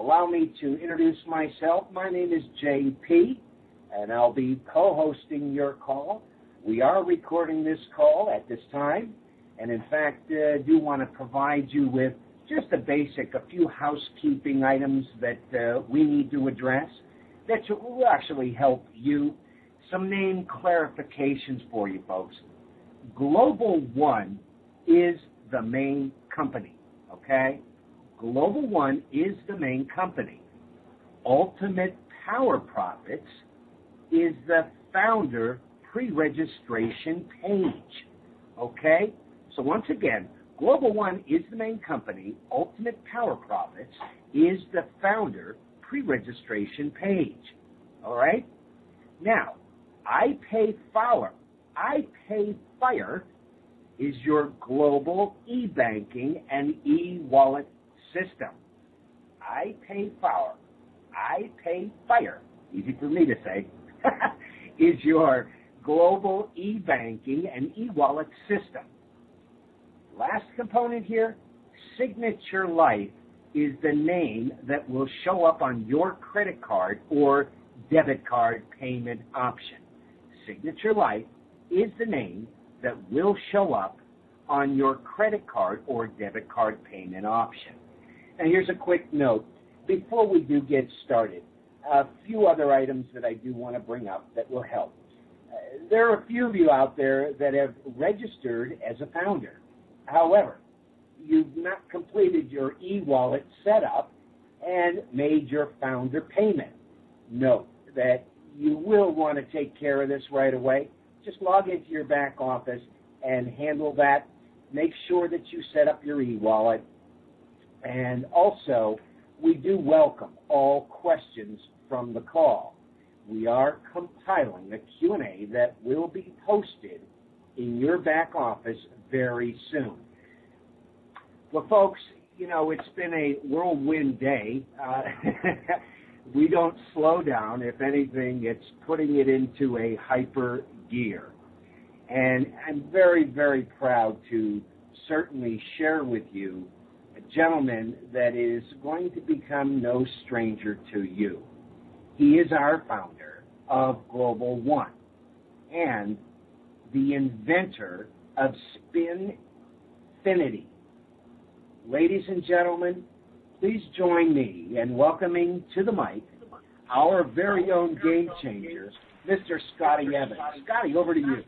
Allow me to introduce myself. My name is JP, and I'll be co-hosting your call. We are recording this call at this time, and in fact, do want to provide you with just a few housekeeping items that we need to address that will actually help you. Some name clarifications for you folks. Global One is the main company, okay? Global One is the main company. Ultimate Power Profits is the founder pre-registration page, okay? So once again, Global One is the main company. Ultimate Power Profits is the founder pre-registration page, all right? Now, I Pay Fire is your global e-banking and e-wallet system. I Pay Fire, easy for me to say, is your global e-banking and e-wallet system. Last component here, Signature Life is the name that will show up on your credit card or debit card payment option. Signature Life is the name that will show up on your credit card or debit card payment option. Now here's a quick note. Before we do get started, a few other items that I do want to bring up that will help. There are a few of you out there that have registered as a founder. However, you've not completed your e-wallet setup and made your founder payment. Note that you will want to take care of this right away. Just log into your back office and handle that. Make sure that you set up your e-wallet. And also, we do welcome all questions from the call. We are compiling a Q&A that will be posted in your back office very soon. Well, folks, you know, it's been a whirlwind day. We don't slow down. If anything, it's putting it into a hyper gear. And I'm very, very proud to certainly share with you a gentleman that is going to become no stranger to you. He is our founder of Global One and the inventor of Spinfinity. Ladies and gentlemen, please join me in welcoming to the mic our very own game changer, Mr. Scotty Evans. Scotty, over to you.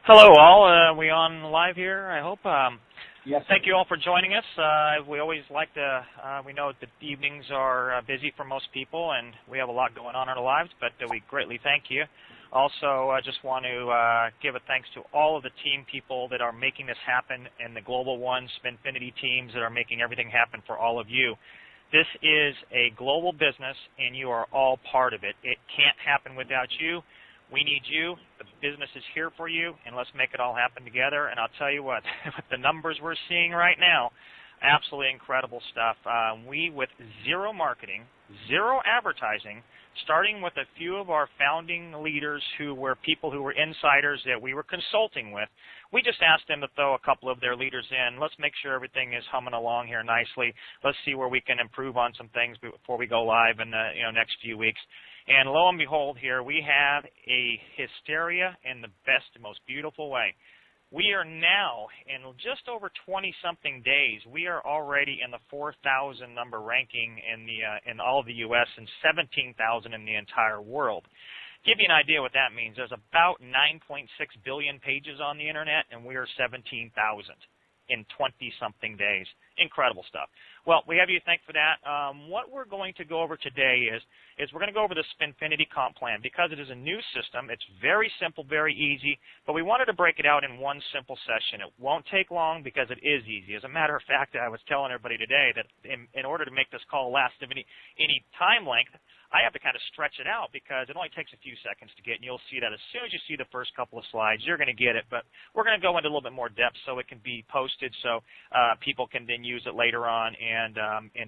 Hello, all. Are we on live here, I hope? Yes. Thank you all for joining us. We always like to, we know that the evenings are busy for most people, and we have a lot going on in our lives, but we greatly thank you. Also, I just want to give a thanks to all of the team people that are making this happen and the Global One Spinfinity teams that are making everything happen for all of you. This is a global business, and you are all part of it. It can't happen without you. We need you. The business is here for you, and let's make it all happen together. And I'll tell you what, with the numbers we're seeing right now, absolutely incredible stuff. We, with zero marketing, zero advertising, starting with a few of our founding leaders who were people who were insiders that we were consulting with, we just asked them to throw a couple of their leaders in. Let's make sure everything is humming along here nicely. Let's see where we can improve on some things before we go live in the next few weeks. And lo and behold, here we have a hysteria in the best, most beautiful way. We are now, in just over 20-something days, we are already in the 4,000 number ranking in all of the U.S. and 17,000 in the entire world. Give you an idea what that means. There's about 9.6 billion pages on the Internet, and we are 17,000 in 20-something days. Incredible stuff. Well, we have you to thank for that. What we're going to go over today is we're going to go over the Spinfinity comp plan. Because it is a new system, it's very simple, very easy, but we wanted to break it out in one simple session. It won't take long because it is easy. As a matter of fact, I was telling everybody today that in order to make this call last of any time length, I have to kind of stretch it out because it only takes a few seconds to get, and you'll see that as soon as you see the first couple of slides, you're going to get it. But we're going to go into a little bit more depth so it can be posted so people can then use it later on and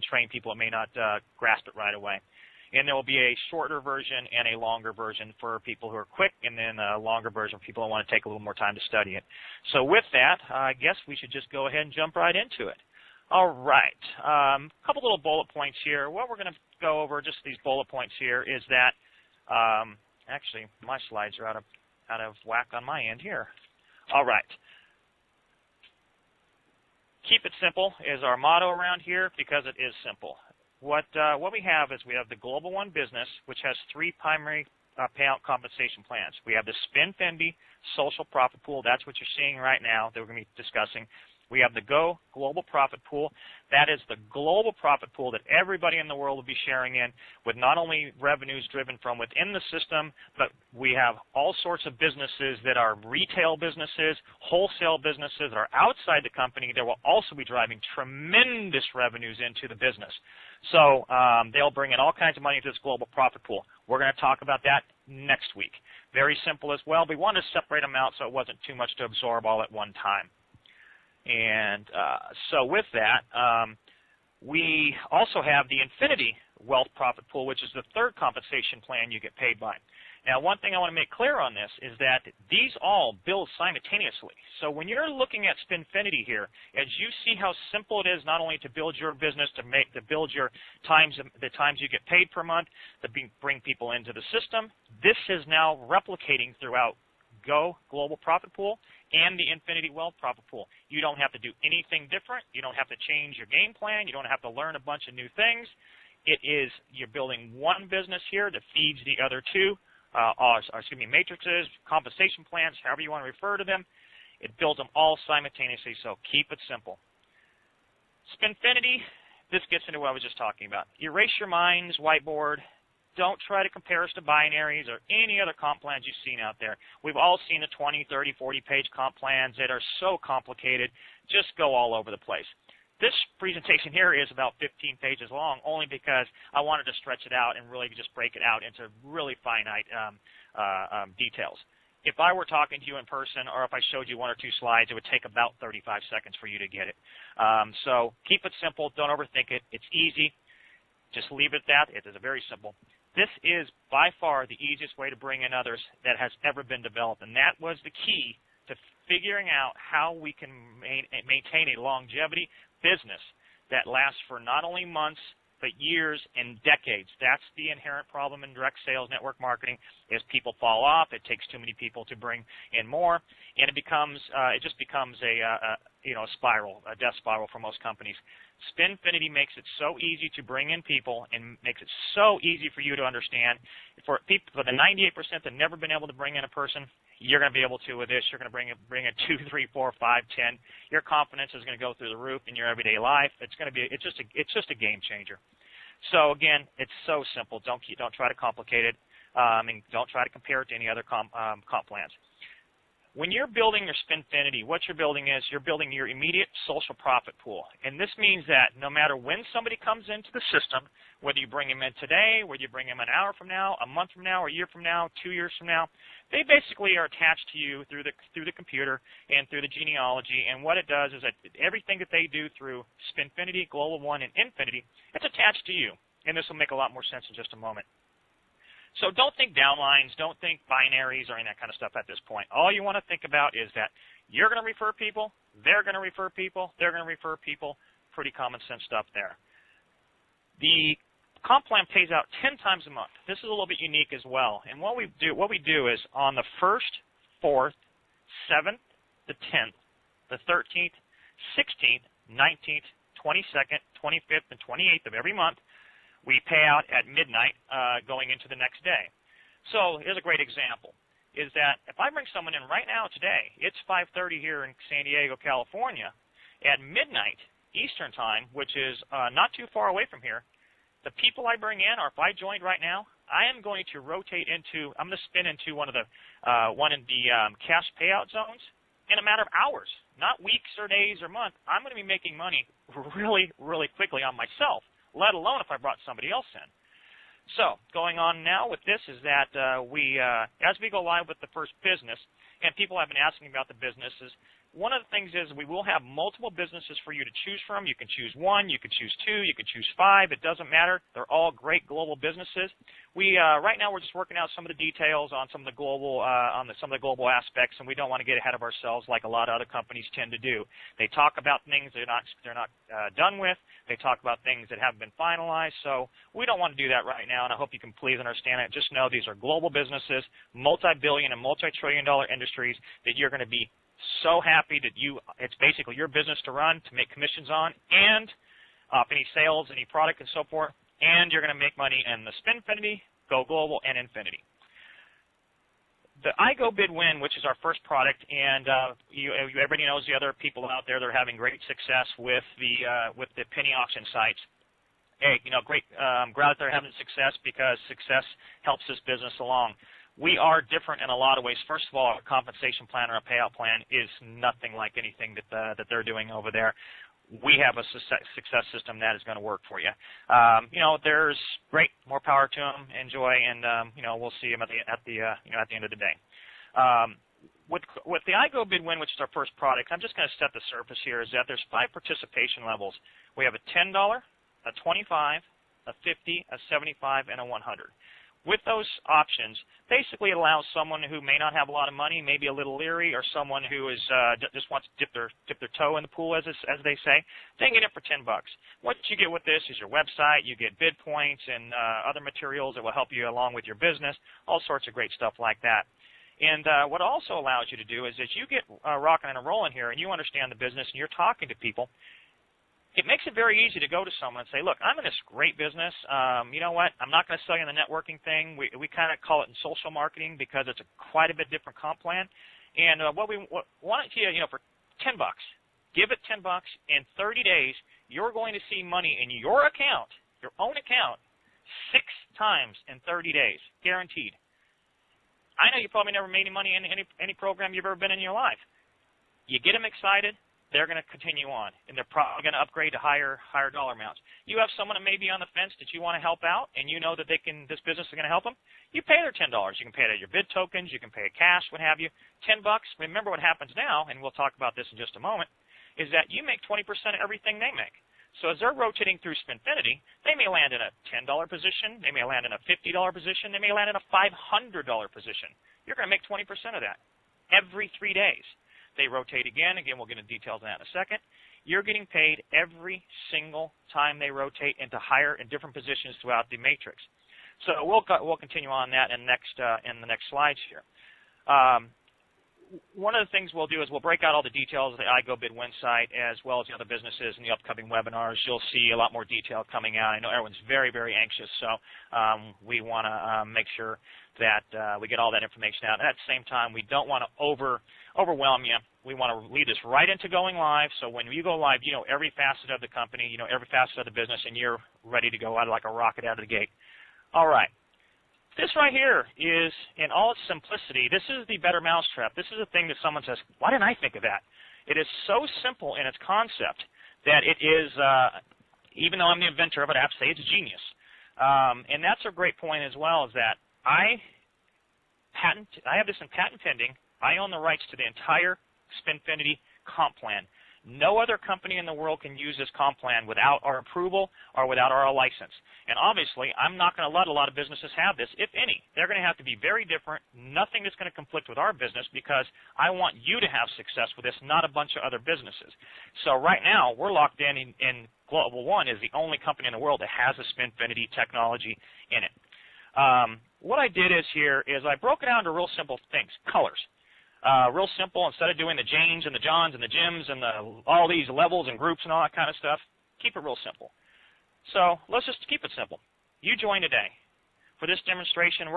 train people that may not grasp it right away. And there will be a shorter version and a longer version for people who are quick, and then a longer version for people who want to take a little more time to study it. So with that, I guess we should just go ahead and jump right into it. All right. A couple little bullet points here. What we're going to go over, just these bullet points here, is that actually my slides are out of whack on my end here. All right. Keep it simple is our motto around here because it is simple. What we have is we have the Global One business, which has three primary payout compensation plans. We have the Spinfinity Social Profit Pool. That's what you're seeing right now that we're going to be discussing. We have the Go Global Profit Pool. That is the global profit pool that everybody in the world will be sharing in, with not only revenues driven from within the system, but we have all sorts of businesses that are retail businesses, wholesale businesses that are outside the company that will also be driving tremendous revenues into the business. So they'll bring in all kinds of money to this global profit pool. We're going to talk about that next week. Very simple as well. We wanted to separate them out so it wasn't too much to absorb all at one time. And so with that, we also have the Infinity Wealth Profit Pool, which is the third compensation plan you get paid by. Now, one thing I want to make clear on this is that these all build simultaneously. So when you're looking at Spinfinity here, as you see how simple it is not only to build your business, to build your the times you get paid per month, to bring people into the system, this is now replicating throughout Go Global Profit Pool and the Infinity Wealth Profit Pool. You don't have to do anything different. You don't have to change your game plan. You don't have to learn a bunch of new things. You're building one business here that feeds the other two, matrices, compensation plans, however you want to refer to them. It builds them all simultaneously, so keep it simple. Spinfinity, this gets into what I was just talking about. Erase your minds, whiteboard. Don't try to compare us to binaries or any other comp plans you've seen out there. We've all seen the 20, 30, 40-page comp plans that are so complicated, just go all over the place. This presentation here is about 15 pages long only because I wanted to stretch it out and really just break it out into really finite details. If I were talking to you in person or if I showed you one or two slides, it would take about 35 seconds for you to get it. So keep it simple. Don't overthink it. It's easy. Just leave it at that. It is very simple. This is by far the easiest way to bring in others that has ever been developed, and that was the key to figuring out how we can maintain a longevity business that lasts for not only months but years and decades. That's the inherent problem in direct sales network marketing is people fall off. It takes too many people to bring in more, and it just becomes a spiral, a death spiral for most companies. Spinfinity makes it so easy to bring in people and makes it so easy for you to understand. For the 98% that have never been able to bring in a person, you're going to be able to with this. You're going to bring in 2, 3, 4, 5, 10. Your confidence is going to go through the roof in your everyday life. It's just a game changer. So again, it's so simple. Don't try to complicate it, and don't try to compare it to any other comp plans. When you're building your Spinfinity, what you're building is you're building your immediate social profit pool. And this means that no matter when somebody comes into the system, whether you bring them in today, whether you bring them an hour from now, a month from now, a year from now, 2 years from now, they basically are attached to you through the computer and through the genealogy. And what it does is that everything that they do through Spinfinity, Global One, and Infinity, it's attached to you. And this will make a lot more sense in just a moment. So don't think downlines, don't think binaries or any of that kind of stuff at this point. All you want to think about is that you're going to refer people, they're going to refer people, they're going to refer people. Pretty common sense stuff there. The comp plan pays out 10 times a month. This is a little bit unique as well. And what we do is on the 1st, 4th, 7th, the 10th, the 13th, 16th, 19th, 22nd, 25th, and 28th of every month, we pay out at midnight going into the next day. So here's a great example, is that if I bring someone in right now today, it's 5:30 here in San Diego, California, at midnight Eastern time, which is not too far away from here, the people I bring in, or if I joined right now, I am going to rotate into, I'm going to spin into one in the cash payout zones in a matter of hours, not weeks or days or months. I'm going to be making money really, really quickly on myself, let alone if I brought somebody else in. So going on now with this is that as we go live with the first business, and people have been asking about the businesses, one of the things is we will have multiple businesses for you to choose from. You can choose one, you can choose two, you can choose five. It doesn't matter. They're all great global businesses. We right now we're just working out some of the details on some of the global some of the global aspects, and we don't want to get ahead of ourselves like a lot of other companies tend to do. They talk about things they're not done with. They talk about things that haven't been finalized. So we don't want to do that right now, and I hope you can please understand it. Just know these are global businesses, multi-billion and multi-trillion-dollar industries that you're going to be so happy that it's basically your business to run, to make commissions on, and any sales, any product, and so forth, and you're going to make money in the Spinfinity, Go Global, and Infinity. The iGo Bid Win, which is our first product, and everybody knows the other people out there that are having great success with the penny auction sites. Hey, great. I'm glad that they're having success because success helps this business along. We are different in a lot of ways. First of all, our compensation plan or a payout plan is nothing like anything that they're doing over there. We have a success system that is going to work for you. There's great, more power to them. Enjoy, and we'll see them at the end of the day. With the iGo Bid Win, which is our first product, I'm just going to set the surface here. Is that there's 5 participation levels. We have a $10, a $25, a $50, a $75, and a $100. With those options, basically it allows someone who may not have a lot of money, maybe a little leery, or someone who is just wants to dip their toe in the pool, as they say, they can get it for $10. What you get with this is your website. You get bid points and other materials that will help you along with your business, all sorts of great stuff like that. And what it also allows you to do is as you get rocking and rolling here and you understand the business and you're talking to people, it makes it very easy to go to someone and say, look, I'm in this great business. You know what? I'm not going to sell you the networking thing. We kind of call it in social marketing because it's quite a bit different comp plan. And what we want you, for $10, give it $10. In 30 days, you're going to see money in your account, your own account, 6 times in 30 days, guaranteed. I know you probably never made any money in any program you've ever been in your life. You get them excited. They're going to continue on, and they're probably going to upgrade to higher dollar amounts. You have someone that may be on the fence that you want to help out, and you know that this business is going to help them. You pay their $10. You can pay it out of your bid tokens. You can pay it cash, what have you. $10. Remember what happens now, and we'll talk about this in just a moment, is that you make 20% of everything they make. So as they're rotating through Spinfinity, they may land in a $10 position. They may land in a $50 position. They may land in a $500 position. You're going to make 20% of that every 3 days. They rotate again. Again, we'll get into details on that in a second. You're getting paid every single time they rotate into higher and different positions throughout the matrix. So we'll continue on that in the next slides here. One of the things we'll do is we'll break out all the details of the iGo Bid Win site as well as the other businesses in the upcoming webinars. You'll see a lot more detail coming out. I know everyone's very, very anxious, so we want to make sure that we get all that information out. And at the same time, we don't want to overwhelm you. We want to lead this right into going live, so when you go live, you know every facet of the company, you know every facet of the business, and you're ready to go out like a rocket out of the gate. All right. This right here is, in all its simplicity, this is the better mousetrap. This is a thing that someone says, why didn't I think of that? It is so simple in its concept that it is, even though I'm the inventor of it, I have to say it's genius. And that's a great point as well, is that I have this in patent pending. I own the rights to the entire Spinfinity comp plan. No other company in the world can use this comp plan without our approval or without our license. And obviously, I'm not going to let a lot of businesses have this, if any. They're going to have to be very different, nothing that's going to conflict with our business, because I want you to have success with this, not a bunch of other businesses. So right now, we're locked in Global One is the only company in the world that has a Spinfinity technology in it. What I did here is I broke it down to real simple things, colors. Real simple. Instead of doing the Janes and the Johns and the Jims and all these levels and groups and all that kind of stuff, keep it real simple. So let's just keep it simple. You join today. For this demonstration,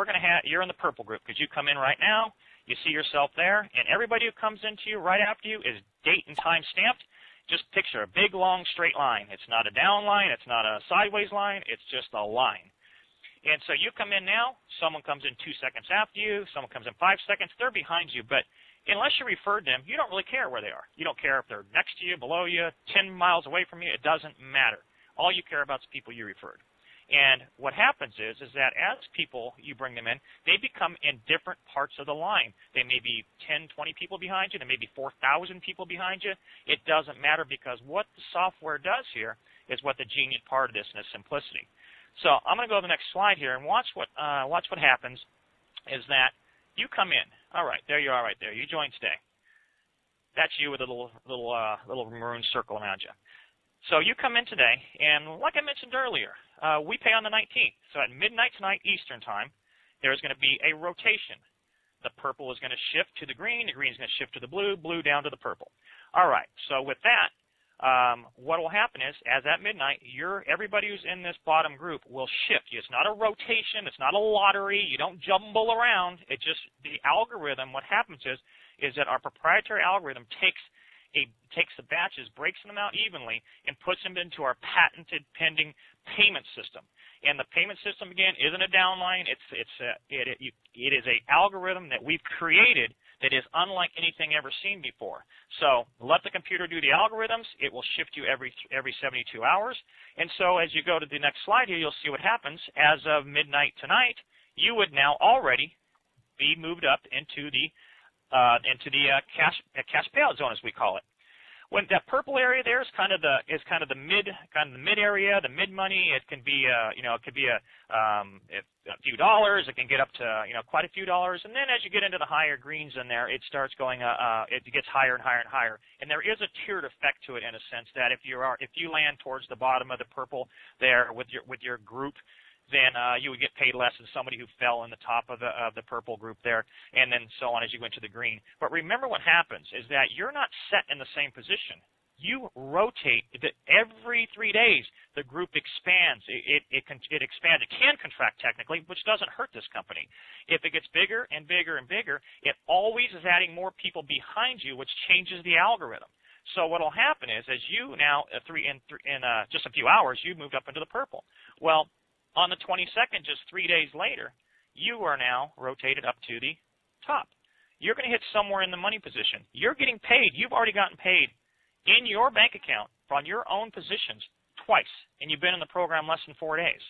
you're in the purple group because you come in right now. You see yourself there, and everybody who comes into you right after you is date and time stamped. Just picture a big, long, straight line. It's not a down line. It's not a sideways line. It's just a line. And so you come in now, someone comes in 2 seconds after you, someone comes in 5 seconds, they're behind you, but unless you referred them, you don't really care where they are. You don't care if they're next to you, below you, 10 miles away from you, it doesn't matter. All you care about is people you referred. And what happens is that as people, you bring them in, they become in different parts of the line. They may be 10, 20 people behind you. There may be 4,000 people behind you. It doesn't matter, because what the software does here is what the genius part of this, and its simplicity. So I'm going to go to the next slide here and watch what happens is that you come in. All right, there you are right there. You joined today. That's you with a little maroon circle around you. So you come in today, and like I mentioned earlier, we pay on the 19th. So at midnight tonight Eastern time, there's going to be a rotation. The purple is going to shift to the green is going to shift to the blue down to the purple. All right, so with that, what will happen is, as at midnight, everybody who's in this bottom group will shift. It's not a rotation. It's not a lottery. You don't jumble around. It just, the algorithm, what happens is that our proprietary algorithm takes the batches, breaks them out evenly, and puts them into our patented pending payment system. And the payment system, again, isn't a downline. It is a algorithm that we've created that is unlike anything ever seen before. So let the computer do the algorithms. It will shift you every 72 hours. And so as you go to the next slide here, you'll see what happens. As of midnight tonight, you would now already be moved up into the cash payout zone, as we call it. When that purple area there is kind of the mid area, the mid money. It can be a few dollars. It can get up to quite a few dollars, and then as you get into the higher greens in there, it starts going. It gets higher and higher and higher. And there is a tiered effect to it in a sense that if you land towards the bottom of the purple there with your group, then you would get paid less than somebody who fell in the top of the purple group there, and then so on as you go into the green. But remember, what happens is that you're not set in the same position. You rotate. Every 3 days, the group expands. It expands. It can contract technically, which doesn't hurt this company. If it gets bigger and bigger and bigger, it always is adding more people behind you, which changes the algorithm. So what will happen is, as you now in just a few hours, you moved up into the purple. Well, on the 22nd, just 3 days later, you are now rotated up to the top. You're going to hit somewhere in the money position. You're getting paid. You've already gotten paid in your bank account on your own positions twice, and you've been in the program less than 4 days.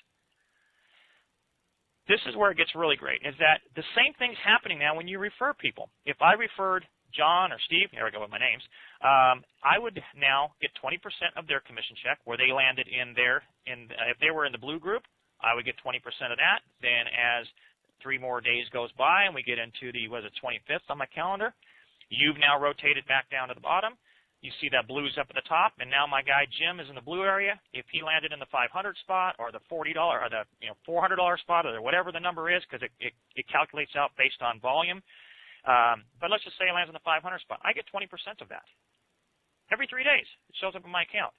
This is where it gets really great, is that the same thing's happening now when you refer people. If I referred John or Steve, here we go with my names, I would now get 20% of their commission check where they landed if they were in the blue group, I would get 20% of that. Then as 3 more days goes by and we get into the 25th on my calendar, you've now rotated back down to the bottom. You see that blue's up at the top, and now my guy Jim is in the blue area. If he landed in the 500 spot or the $40 or the $400 spot or whatever the number is, because it calculates out based on volume. But let's just say he lands in the 500 spot. I get 20% of that. Every 3 days, it shows up in my account.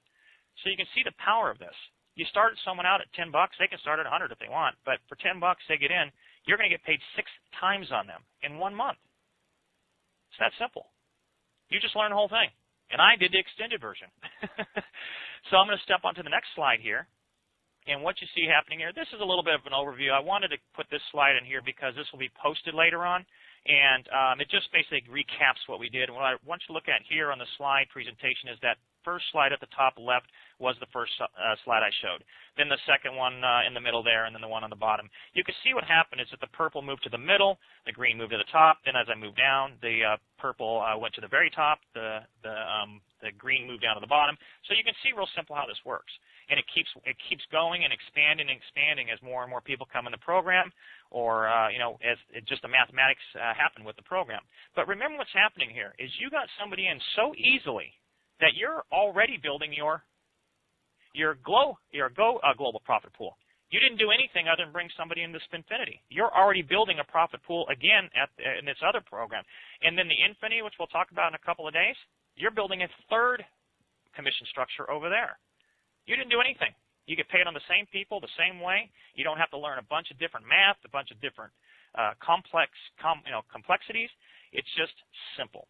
So you can see the power of this. You started someone out at $10, they can start at $100 if they want, but for $10 they get in, you're going to get paid 6 times on them in 1 month. It's that simple. You just learn the whole thing. And I did the extended version. So I'm going to step onto the next slide here. And what you see happening here, this is a little bit of an overview. I wanted to put this slide in here because this will be posted later on. And it just basically recaps what we did. And what I want you to look at here on the slide presentation is that first slide at the top left was the first slide I showed. Then the second one in the middle there, and then the one on the bottom. You can see what happened is that the purple moved to the middle, the green moved to the top. Then as I moved down, the purple went to the very top, the green moved down to the bottom. So you can see real simple how this works. And it keeps going and expanding as more and more people come in the program, or as just the mathematics happen with the program. But remember what's happening here is you got somebody in so easily that you're already building your global profit pool. You didn't do anything other than bring somebody into Spinfinity. You're already building a profit pool again in this other program. And then the Infinity, which we'll talk about in a couple of days, you're building a third commission structure over there. You didn't do anything. You get paid on the same people, the same way. You don't have to learn a bunch of different math, a bunch of different complexities. It's just simple.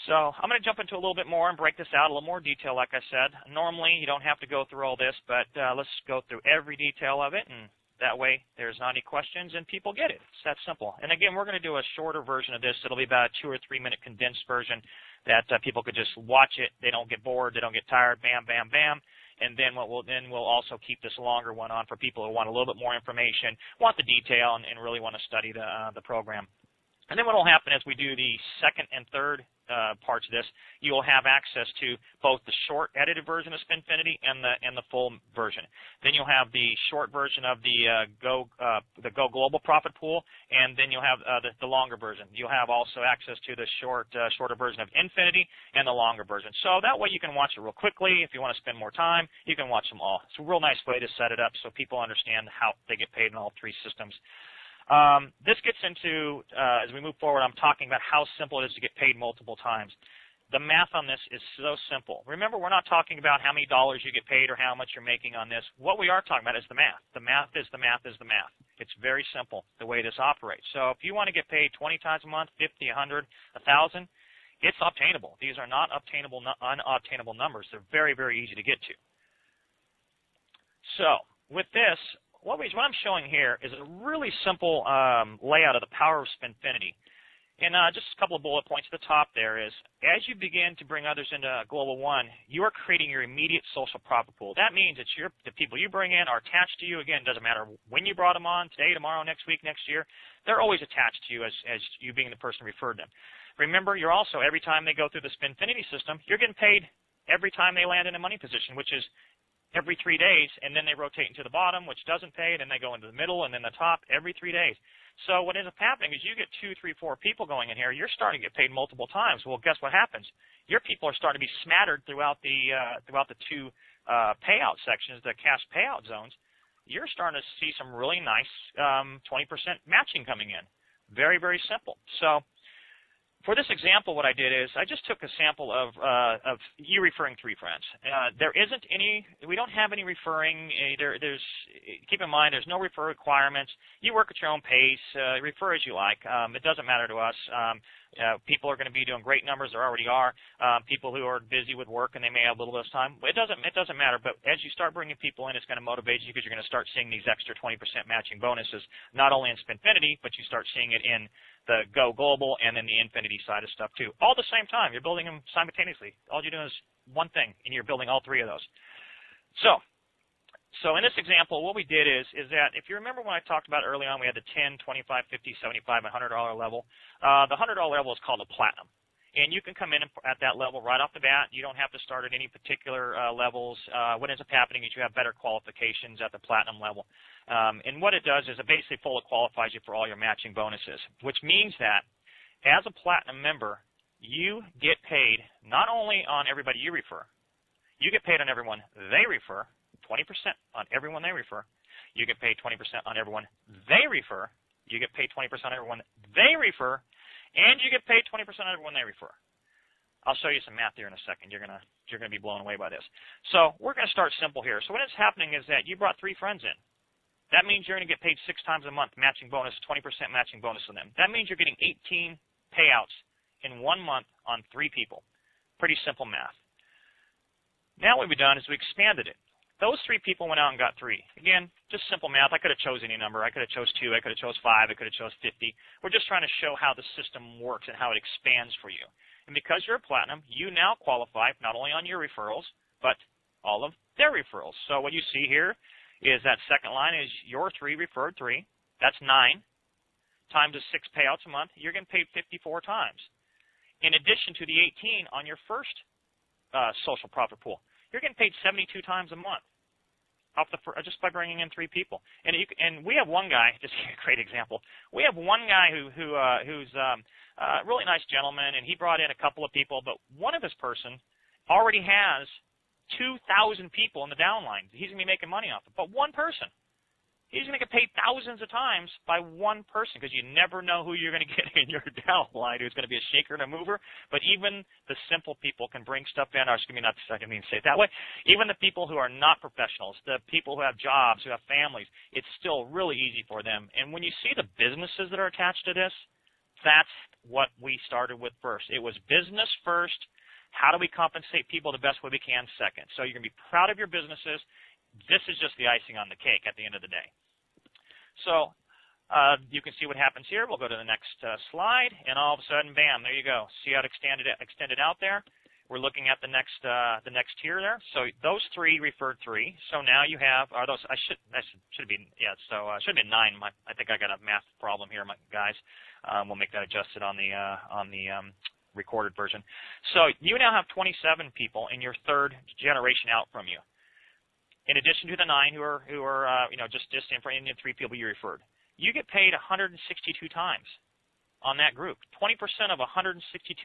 So I'm going to jump into a little bit more and break this out a little more detail, like I said. Normally, you don't have to go through all this, but let's go through every detail of it, and that way there's not any questions and people get it. It's that simple. And again, we're going to do a shorter version of this. It'll be about a 2 or 3 minute condensed version that people could just watch it. They don't get bored. They don't get tired. Bam, bam, bam. and then we'll also keep this longer one on for people who want a little bit more information, want the detail, and really want to study the program. And then what will happen as we do the second and third parts of this, you will have access to both the short edited version of Spinfinity and the full version. Then you'll have the short version of the Go Global Profit Pool, and then you'll have the longer version. You'll have also access to the shorter version of Infinity and the longer version. So that way you can watch it real quickly. If you want to spend more time, you can watch them all. It's a real nice way to set it up so people understand how they get paid in all three systems. This gets into, as we move forward, I'm talking about how simple it is to get paid multiple times. The math on this is so simple. Remember, we're not talking about how many dollars you get paid or how much you're making on this. What we are talking about is the math. The math is the math is the math. It's very simple, the way this operates. So if you want to get paid 20 times a month, 50, 100, 1,000, it's obtainable. These are not unobtainable numbers. They're very, very easy to get to. So with this, what I'm showing here is a really simple layout of the power of Spinfinity. And just a couple of bullet points at the top there is, as you begin to bring others into Global One, you are creating your immediate social profit pool. That means that the people you bring in are attached to you. Again, it doesn't matter when you brought them on, today, tomorrow, next week, next year. They're always attached to you as you being the person who referred them. Remember, you're also, every time they go through the Spinfinity system, you're getting paid every time they land in a money position, which is every 3 days, and then they rotate into the bottom, which doesn't pay, and then they go into the middle, and then the top every 3 days. So what ends up happening is you get 2, 3, 4 people going in here. You're starting to get paid multiple times. Well, guess what happens? Your people are starting to be smattered throughout the two payout sections, the cash payout zones. You're starting to see some really nice 20% matching coming in. Very, very simple. So for this example, what I did is I just took a sample of you referring 3 friends. There isn't any, we don't have any referring. Keep in mind, there's no refer requirements. You work at your own pace. Refer as you like. It doesn't matter to us. People are going to be doing great numbers. There already are. People who are busy with work and they may have a little less time. It doesn't matter. But as you start bringing people in, it's going to motivate you because you're going to start seeing these extra 20% matching bonuses, not only in Spinfinity, but you start seeing it in the Go Global and then the Infinity side of stuff too. All at the same time. You're building them simultaneously. All you're doing is one thing, and you're building all 3 of those. So in this example, what we did is that if you remember when I talked about early on, we had the 10, 25, 50, 75, and $100 level. The $100 level is called a platinum. And you can come in at that level right off the bat. You don't have to start at any particular levels. What ends up happening is you have better qualifications at the platinum level. And what it does is it basically fully qualifies you for all your matching bonuses, which means that as a platinum member, you get paid not only on everybody you refer, you get paid on everyone they refer, 20% on everyone they refer. You get paid 20% on everyone they refer. You get paid 20% on everyone they refer. And you get paid 20% on everyone they refer. I'll show you some math here in a second. You're gonna be blown away by this. So we're gonna start simple here. So what is happening is that you brought 3 friends in. That means you're gonna get paid 6 times a month matching bonus, 20% matching bonus on them. That means you're getting 18 payouts in 1 month on 3 people. Pretty simple math. Now what we've done is we expanded it. Those 3 people went out and got 3. Again, just simple math. I could have chose any number. I could have chose 2. I could have chose 5. I could have chose 50. We're just trying to show how the system works and how it expands for you. And because you're a platinum, you now qualify not only on your referrals, but all of their referrals. So what you see here is that second line is your 3 referred 3. That's 9 times the 6 payouts a month. You're getting paid 54 times. In addition to the 18 on your first social profit pool. You're getting paid 72 times a month just by bringing in 3 people. And we have one guy, just a great example. We have one guy who's a really nice gentleman, and he brought in a couple of people, but one of his person already has 2,000 people in the downline. He's going to be making money off it. But one person. He's going to get paid thousands of times by one person because you never know who you're going to get in your downline who's going to be a shaker and a mover. But even the simple people can bring stuff in. I didn't mean to say it that way. Even the people who are not professionals, the people who have jobs, who have families, it's still really easy for them. And when you see the businesses that are attached to this, that's what we started with first. It was business first. How do we compensate people the best way we can second? So you're going to be proud of your businesses. This is just the icing on the cake at the end of the day. So you can see what happens here. We'll go to the next slide, and all of a sudden, bam, there you go. See how it extended out there? we're looking at the next tier there. So those 3 referred 3. So now you have, are those, should be, yeah, so should have been 9. I think I got a math problem here, guys. We'll make that adjusted on the recorded version. So you now have 27 people in your 3rd generation out from you, in addition to the 9 who are just in front of the 3 people you referred. You get paid 162 times on that group. 20% of 162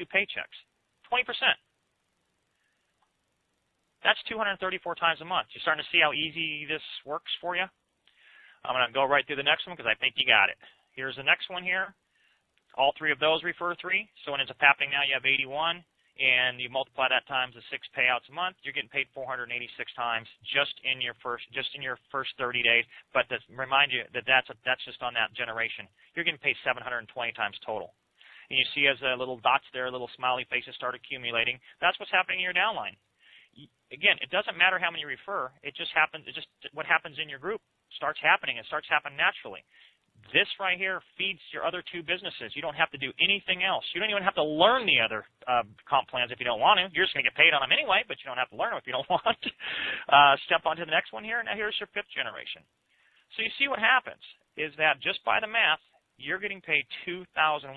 paychecks. 20%. That's 234 times a month. You're starting to see how easy this works for you? I'm going to go right through the next one because I think you got it. Here's the next one here. All 3 of those refer 3. So when it's happening now, you have 81. And you multiply that times the 6 payouts a month, you're getting paid 486 times just in your first 30 days. But to remind you that that's just on that generation. You're getting paid 720 times total. And you see as the little dots there, little smiley faces start accumulating. That's what's happening in your downline. Again, it doesn't matter how many you refer. It just happens. It just what happens in your group starts happening. It starts happening naturally. This right here feeds your other 2 businesses. You don't have to do anything else. You don't even have to learn the other comp plans if you don't want to. You're just going to get paid on them anyway, but you don't have to learn them if you don't want. Step on to the next one here. Now here's your 5th generation. So you see what happens is that just by the math, you're getting paid 2,178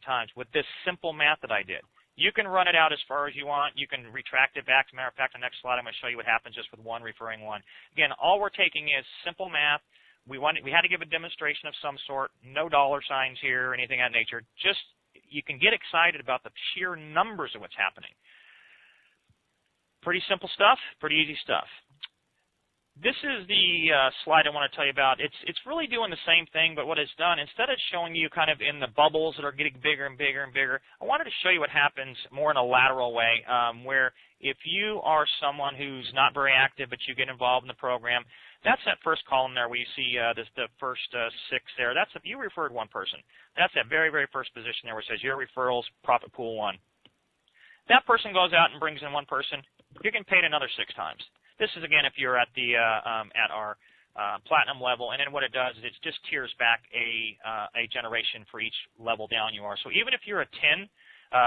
times with this simple math that I did. You can run it out as far as you want. You can retract it back. As a matter of fact, the next slide I'm going to show you what happens just with 1 referring 1. Again, all we're taking is simple math. We had to give a demonstration of some sort, no dollar signs here or anything of that nature. Just you can get excited about the sheer numbers of what's happening. Pretty simple stuff, pretty easy stuff. This is the slide I want to tell you about. It's really doing the same thing, but what it's done, instead of showing you kind of in the bubbles that are getting bigger and bigger and bigger, I wanted to show you what happens more in a lateral way, where if you are someone who's not very active but you get involved in the program, that's that first column there where you see the first 6 there. That's if you referred 1 person. That's that very, very first position there where it says your referrals, profit pool 1. That person goes out and brings in 1 person. You're getting paid another 6 times. This is, again, if you're at the at our platinum level, and then what it does is it just tiers back a generation for each level down you are. So even if you're a 10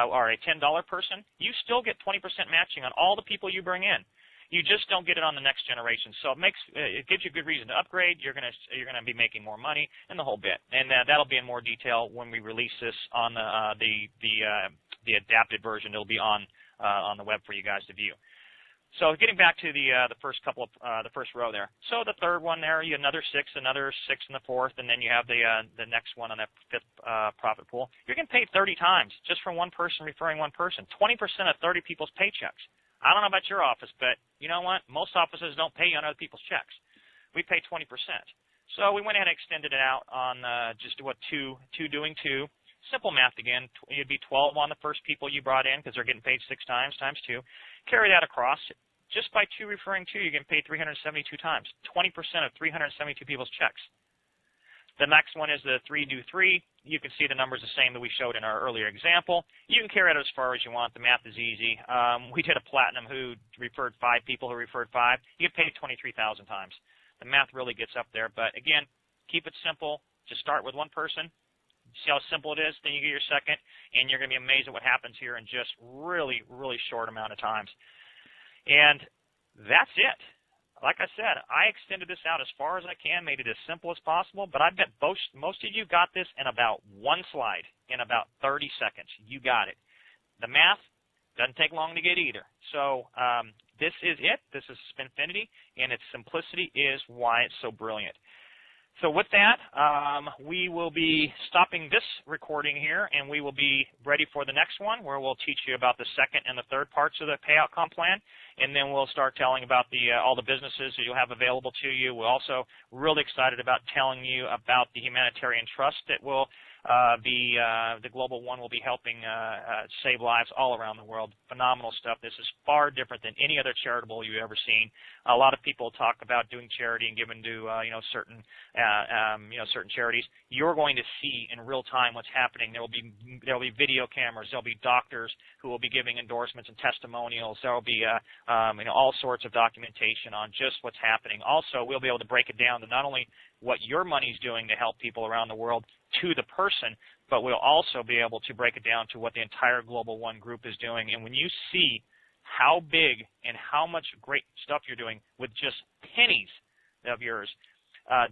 or a $10 person, you still get 20% matching on all the people you bring in. You just don't get it on the next generation. So it gives you a good reason to upgrade. You're gonna be making more money and the whole bit. And that'll be in more detail when we release this on the adapted version. It'll be on the web for you guys to view. So getting back to the first couple of the first row there. So the 3rd one there, you have another 6 in the 4th, and then you have the next one on that 5th profit pool. You're getting paid 30 times just from 1 person referring 1 person. 20% of 30 people's paychecks. I don't know about your office, but you know what? Most offices don't pay you on other people's checks. We pay 20%. So we went ahead and extended it out on just what 2 doing 2. Simple math again. It'd be 12 on the first people you brought in because they're getting paid 6 times 2. Carry that across. Just by 2 referring 2, you're getting paid 372 times. 20% of 372 people's checks. The next one is the 3 do 3. You can see the numbers the same that we showed in our earlier example. You can carry it as far as you want. The math is easy. We did a platinum who referred 5 people who referred 5. You get paid 23,000 times. The math really gets up there. But again, keep it simple. Just start with 1 person. See how simple it is. Then you get your 2nd, and you're going to be amazed at what happens here in just really, really short amount of times. And that's it. Like I said, I extended this out as far as I can, made it as simple as possible, but I bet most of you got this in about 1 slide, in about 30 seconds. You got it. The math doesn't take long to get either. So this is it. This is Spinfinity, and its simplicity is why it's so brilliant. So with that, we will be stopping this recording here, and we will be ready for the next one, where we'll teach you about the 2nd and the 3rd parts of the payout comp plan, and then we'll start telling about all the businesses that you'll have available to you. We're also really excited about telling you about the humanitarian trust that will the Global One will be helping save lives all around the world. Phenomenal stuff. This is far different than any other charitable you've ever seen. A lot of people talk about doing charity and giving to certain charities. You're going to see in real time what's happening. There will be video cameras. There'll be doctors who will be giving endorsements and testimonials. There will be all sorts of documentation on just what's happening. Also, we'll be able to break it down to not only what your money's doing to help people around the world to the person, but we'll also be able to break it down to what the entire Global One group is doing. And when you see how big and how much great stuff you're doing with just pennies of yours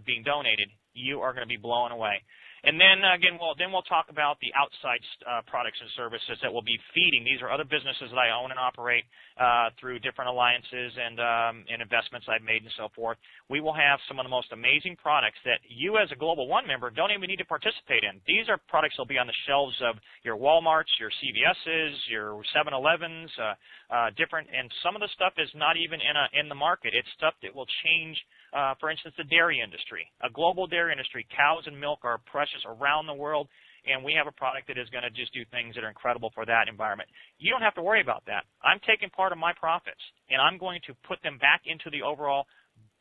being donated, you are going to be blown away. And then again, we'll talk about the outside products and services that we'll be feeding. These are other businesses that I own and operate through different alliances and investments I've made and so forth. We will have some of the most amazing products that you as a Global One member don't even need to participate in. These are products that will be on the shelves of your Walmarts, your CVS's, your 7-Elevens, different. And some of the stuff is not even in the market. It's stuff that will change. For instance, the dairy industry, a global dairy industry. Cows and milk are precious around the world, and we have a product that is going to just do things that are incredible for that environment. You don't have to worry about that. I'm taking part of my profits, and I'm going to put them back into the overall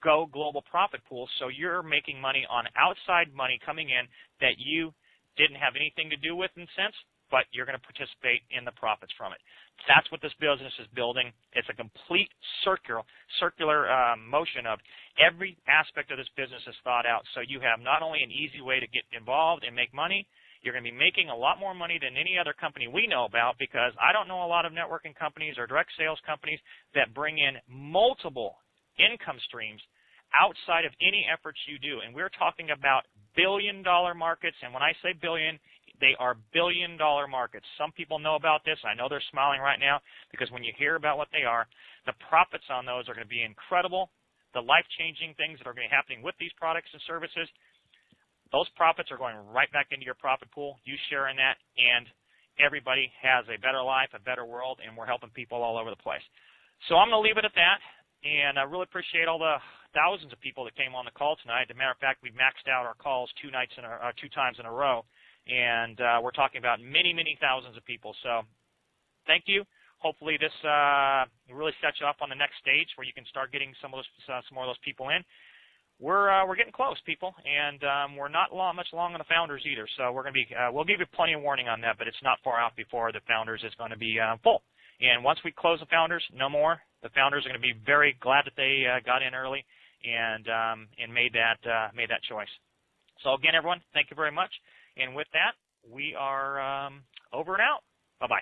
Go Global profit pool, so you're making money on outside money coming in that you didn't have anything to do with in a sense, but you're going to participate in the profits from it. That's what this business is building. It's a complete circular motion of every aspect of this business is thought out. So you have not only an easy way to get involved and make money, you're going to be making a lot more money than any other company we know about, because I don't know a lot of networking companies or direct sales companies that bring in multiple income streams outside of any efforts you do. And we're talking about billion-dollar markets, and when I say billion, they are billion-dollar markets. Some people know about this. I know they're smiling right now, because when you hear about what they are, the profits on those are going to be incredible. The life-changing things that are going to be happening with these products and services, those profits are going right back into your profit pool. You share in that, and everybody has a better life, a better world, and we're helping people all over the place. So I'm going to leave it at that, and I really appreciate all the thousands of people that came on the call tonight. As a matter of fact, we maxed out our calls 2 times in a row. And we're talking about many, many thousands of people. So thank you. Hopefully this really sets you up on the next stage where you can start getting some more of those people in. We're getting close, people, and we're not much long on the founders either. So we're going to be we'll give you plenty of warning on that, but it's not far out before the founders is going to be full. And once we close the founders, no more. The founders are going to be very glad that they got in early and made that choice. So again, everyone, thank you very much. And with that, we are over and out. Bye-bye.